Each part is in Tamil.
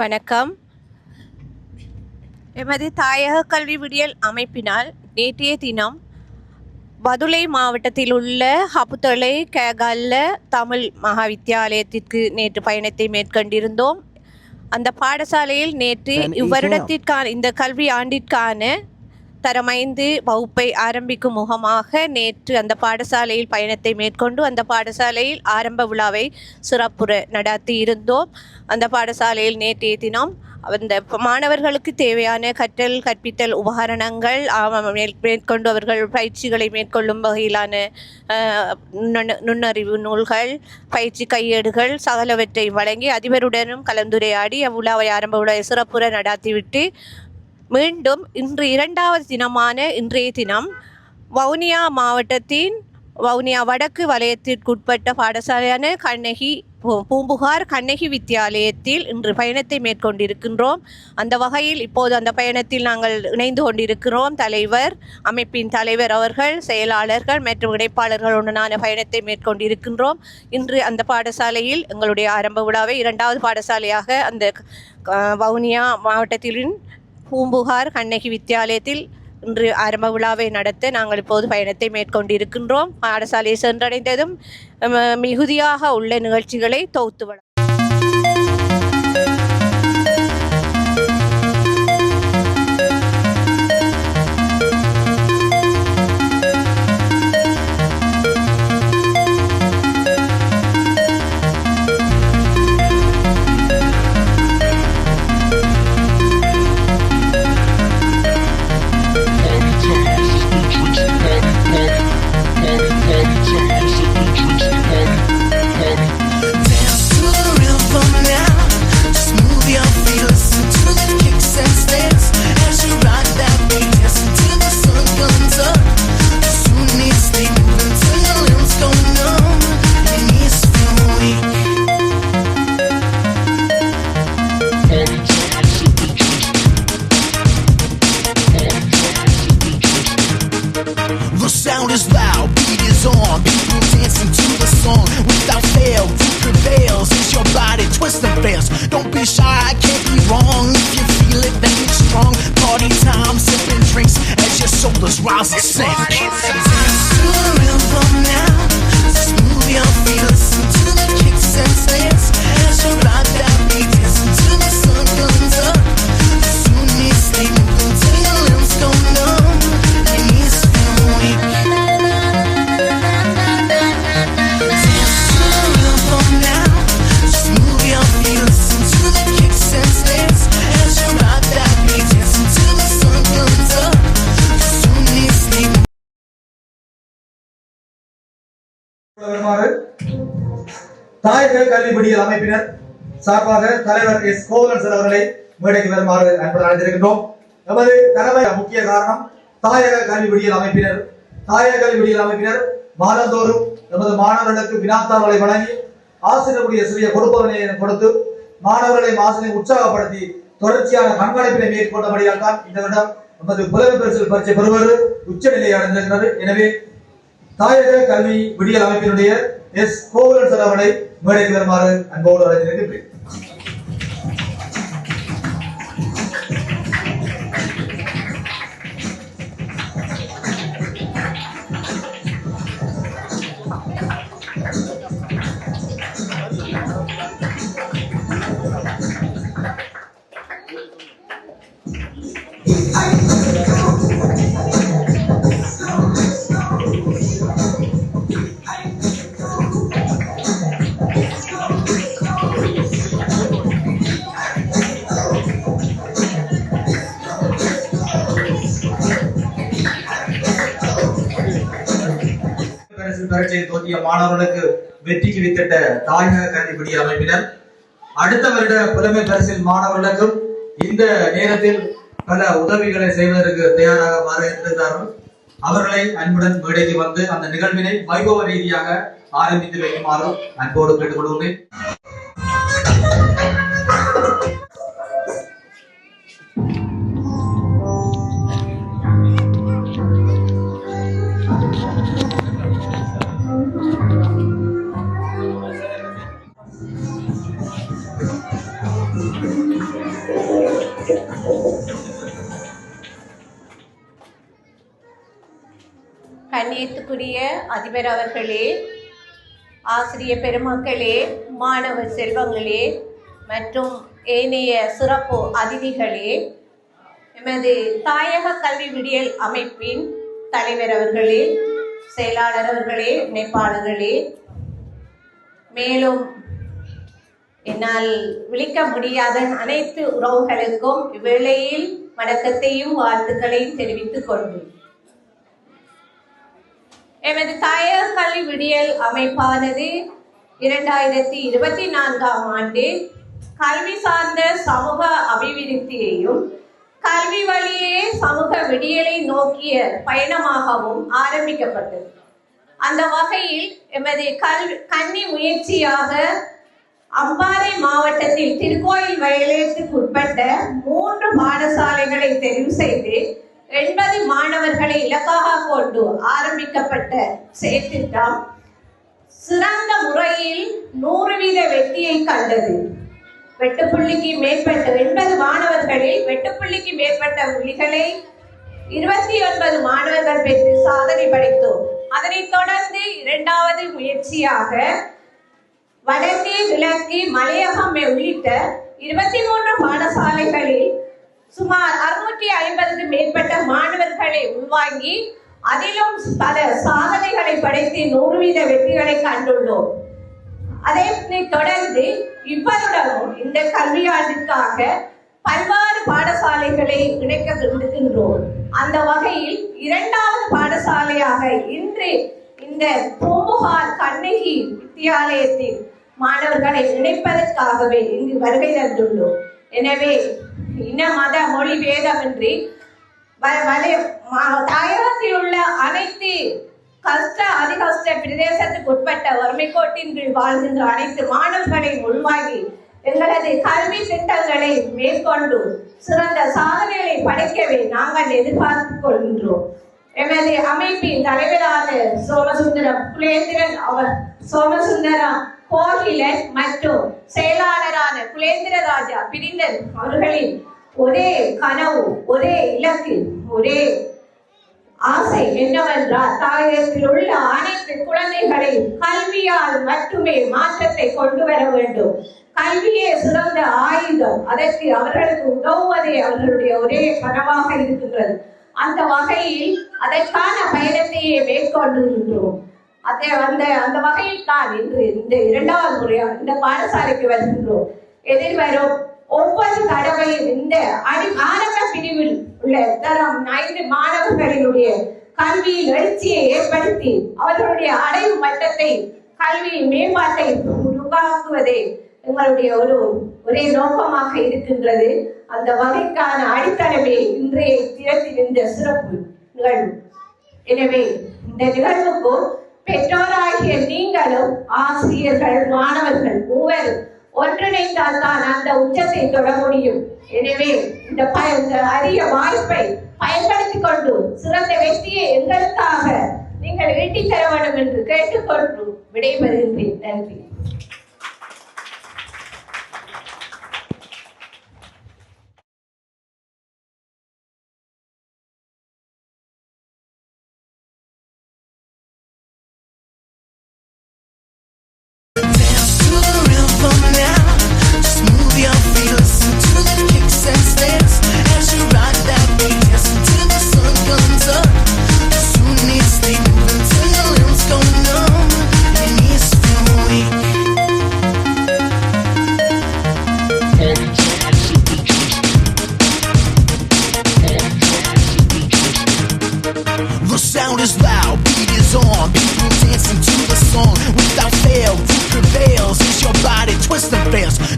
வணக்கம். எமது தாயக கல்வி விடியல் அமைப்பினால் நேற்றைய தினம் பதுளை மாவட்டத்தில் உள்ள ஹபுத்தளை கேகல்ல தமிழ் மகாவித்தியாலயத்திற்கு நேற்று பயணத்தை மேற்கொண்டிருந்தோம். அந்த பாடசாலையில் நேற்று இவ்வருடத்திற்கான இந்த கல்வி ஆண்டிற்கான தரம் 5 வகுப்பை ஆரம்பிக்கும் முகமாக நேற்று அந்த பாடசாலையில் பயணத்தை மேற்கொண்டு அந்த பாடசாலையில் ஆரம்ப விழாவை சிறப்புற நடத்தி இருந்தோம். அந்த பாடசாலையில் நேற்றைய தினம் அந்த மாணவர்களுக்கு தேவையான கற்பித்தல் உபகரணங்கள் மேற்கொண்டு அவர்கள் பயிற்சிகளை மேற்கொள்ளும் வகையிலான நுண்ணறிவு நூல்கள், பயிற்சி கையேடுகள் சகலவற்றை வழங்கி அதிபருடனும் கலந்துரையாடி அவ்விழாவை ஆரம்ப விழாவை சிறப்புற நடாத்திவிட்டு மீண்டும் இன்று 2வது தினமான இன்றைய தினம் வவுனியா மாவட்டத்தின் வவுனியா வடக்கு வலயத்திற்குட்பட்ட பாடசாலையான பூம்புகார் கண்ணகி வித்தியாலயத்தில் இன்று பயணத்தை மேற்கொண்டிருக்கின்றோம். அந்த வகையில் இப்போது அந்த பயணத்தில் நாங்கள் இணைந்து கொண்டிருக்கிறோம். அமைப்பின் தலைவர் அவர்கள், செயலாளர்கள் மற்றும் இணைப்பாளர்களுடனான பயணத்தை மேற்கொண்டிருக்கின்றோம். இன்று அந்த பாடசாலையில் எங்களுடைய ஆரம்ப விழாவை 2வது பாடசாலையாக அந்த வவுனியா மாவட்டத்தின் பூம்புகார் கண்ணகி வித்தியாலயத்தில் இன்று ஆரம்ப விழாவை நடத்த நாங்கள் இப்போது பயணத்தை மேற்கொண்டிருக்கின்றோம். பாடசாலையை சென்றடைந்ததும் மிகுதியாக உள்ள நிகழ்ச்சிகளை தொகுத்து sound is loud, beat is on, people dancing to the song. Without fail, root prevails as your body twists and fails. Don't be shy, I can't be wrong. If you feel it, then it's strong. Party time, sipping drinks as your shoulders rise and sink. Dance to the rhythm now, just move your feet, listen to the kicks and slams. As you ride that beat, dancing till the sun comes up. Soon you stay moving till your limbs go numb. Your knees feel weak. தாயக கல்வி விடியல் அமைப்பினர் சார்பாக தலைவர் எஸ் கோவலன் சார் அவர்களை மேடைக்கு வருமாறு அன்புடன் அழைத்திருக்கின்றோம். நமது தலைமை முக்கிய காரணம் தாயக கல்வி விடியல் அமைப்பினர் மாதந்தோறும் நமது மாணவர்களுக்கு வினாத்தாள்களை வழங்கி ஆசிரியர்களுடைய சிறிய கொடுப்பவனை கொடுத்து மாணவர்களை ஆசிரியரை உற்சாகப்படுத்தி தொடர்ச்சியான கண்காணிப்பினை மேற்கொண்டபடியால் தான் இந்த வருடம் நமது புலமை பரிசு பெறுவது உச்சநிலையை அடைந்திருக்கிறது. எனவே தாயக கல்வி விடியல் அமைப்பினுடைய எஸ் கோவலன் சார் அவர்களை மேடைக்கு வருமாறு அன்போடு அழைத்திருக்கின்றேன். பரீட்சையை தோற்றிய மாணவர்களுக்கு வெற்றிக்கு வித்திட்ட தாயக கல்வி விடியல் அமைப்பினர் அடுத்த வருட புலமை பரிசில் மாணவர்களுக்கும் இந்த நேரத்தில் பல உதவிகளை செய்வதற்கு தயாராக மாற இருக்கிறார்கள். அவர்களை அன்புடன் மேடைக்கு வந்து அந்த நிகழ்வினை வைபவ ரீதியாக ஆரம்பித்து வைக்குமாறு அன்போடு கேட்டுக்கொள்கிறேன். கண்ணியத்துக்குரிய அதிபர் அவர்களே, ஆசிரியர் பெருமக்களே, மாணவ செல்வங்களே மற்றும் ஏனைய சிறப்பு அதிதிகளே, எமது தாயக கல்வி விடியல் அமைப்பின் தலைவர் அவர்களே, செயலாளர் அவர்களே, இணைப்பாளர்களே, மேலும் என்னால் விழிக்க முடியாத அனைத்து உறவுகளுக்கும் இவ்வேளையில் வணக்கத்தையும் வாழ்த்துக்களையும் தெரிவித்துக் கொள்வேன். எமது தாயக கல்வி விடியல் அமைப்பானது 2024ஆம் ஆண்டு கல்வி சார்ந்த சமூக அபிவிருத்தியையும் கல்வி வழியே சமூக விடியலை நோக்கிய பயணமாகவும் ஆரம்பிக்கப்பட்டது. அந்த வகையில் எமது கன்னி முயற்சியாக அம்பாறை மாவட்டத்தில் திருக்கோயில் வயலேட்டுக்கு உட்பட்ட 3 பாடசாலைகளை தெரிவு செய்து 80 மாணவர்களை இலக்காக கொண்டு ஆரம்பிக்கப்பட்ட செயற்திட்டம் சிறந்த முறையில் 100% வெற்றியை கண்டது. 8 புள்ளிக்கு மேற்பட்ட 80 மாணவர்களில் 8 புள்ளிக்கு மேற்பட்ட புள்ளிகளை 29 மாணவர்கள் பெற்று சாதனை படைத்தோம். அதனைத் தொடர்ந்து 2வது முயற்சியாக வடக்கு, கிழக்கு, மலையகம் உள்ளிட்ட 23 பாடசாலைகளில் சுமார் 650க்கு மேற்பட்ட மாணவர்களை உள்வாங்கி அதிலும் பல சாதனைகளை படைத்து 100% வெற்றிகளை கண்டுள்ளோம். அதை தொடர்ந்து இவ்வருடமும் இந்த கல்வியாண்டிற்காக பல்வேறு பாடசாலைகளை இணைக்க இருக்கின்றோம். அந்த வகையில் 2வது பாடசாலையாக இன்று இந்த பூம்புகார் கண்ணகி வித்தியாலயத்தில் மாணவர்களை இணைப்பதற்காகவே இங்கு வருகை தந்துள்ளோம். எனவே இன மத மொழி பேதமின்றி தாயகத்தில் உள்ள அனைத்து அதிகஷ்ட பிரதேசத்துக்கு உட்பட்ட வறுமை கோட்டின் கீழ் வாழ்கின்ற அனைத்து மாணவர்களையும் உள்வாங்கி எங்களது கல்வி திட்டங்களை மேற்கொண்டு சிறந்த சாதனைகளை படைக்கவே நாங்கள் எதிர்பார்த்துக் கொள்கின்றோம். எமது அமைப்பின் தலைவரான சோமசுந்தரம் குலேந்திரன் சோமசுந்தரம் கோகிலன் மற்றும் செயலாளரான குலேந்திர ராஜா பிரிந்தன் அவர்களின் ஒரே கனவு, ஒரே இலக்கு, ஒரே ஆசை என்னவென்றால் தாயகத்தில் உள்ள அனைத்து குழந்தைகளையும் கல்வியால் மட்டுமே மாற்றத்தை கொண்டு வர வேண்டும். கல்வியே சிறந்த ஆயுதம். அதற்கு அவர்களுக்கு உதவுவதே அவர்களுடைய ஒரே கனவாக இருக்கின்றது. அந்த வகையில் அதற்கான பயணத்தையே மேற்கொண்டிருக்கிறோம். அந்த வகையில் தான் இன்று இந்த 2வது முறையாக இந்த பாடசாலைக்கு வருகின்றோம். எதிர்வரும் ஒவ்வொரு தடவையும் இந்த ஆரம்ப பிரிவில் உள்ள தரம் 5 மாணவர்களினுடைய கல்வியில் எழுச்சியை ஏற்படுத்தி அவர்களுடைய அடைவு மட்டத்தை கல்வியின் மேம்பாட்டை உருவாக்குவதே எங்களுடைய ஒரே நோக்கமாக இருக்கின்றது. அந்த வகைக்கான அடித்தளமே இன்றைய தினத்தில் இந்த சிறப்பு நிகழ்வு. எனவே இந்த நிகழ்வுக்கு பெற்றோராகிய நீங்களும் ஆசிரியர்கள், மாணவர்கள் மூவரும் ஒன்றிணைந்தால் தான் அந்த உச்சத்தை தொட முடியும். எனவே இந்த அரிய வாய்ப்பை பயன்படுத்திக் கொண்டு சிறந்த வெற்றியை எங்களுக்காக நீங்கள் ஈட்டித் தர வேண்டும் என்று கேட்டுக்கொண்டு விடைபெறுகின்றேன். நன்றி.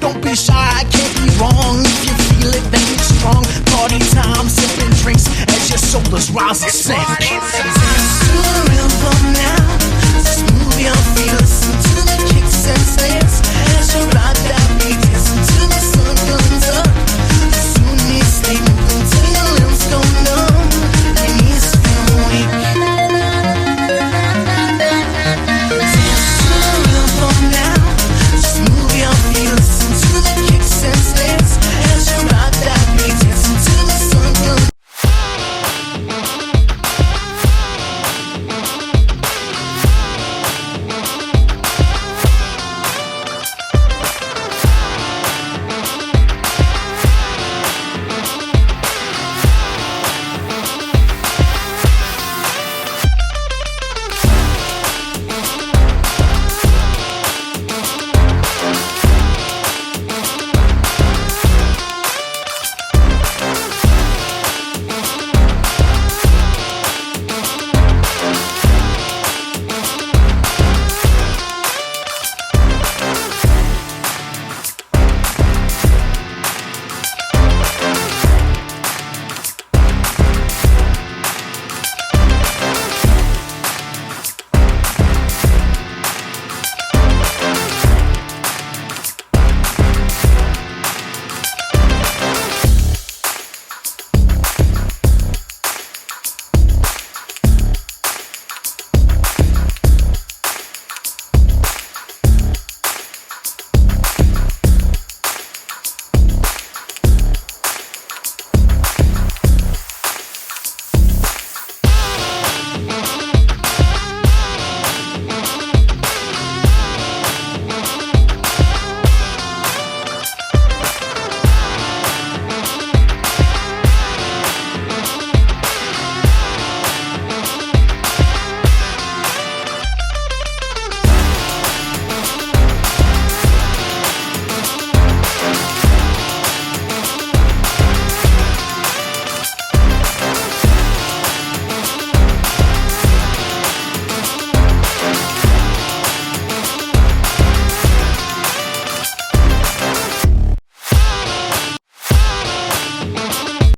Don't be shy, I can't be wrong. If you feel it, then it's strong. Party time, sipping drinks as your shoulders rise and sink.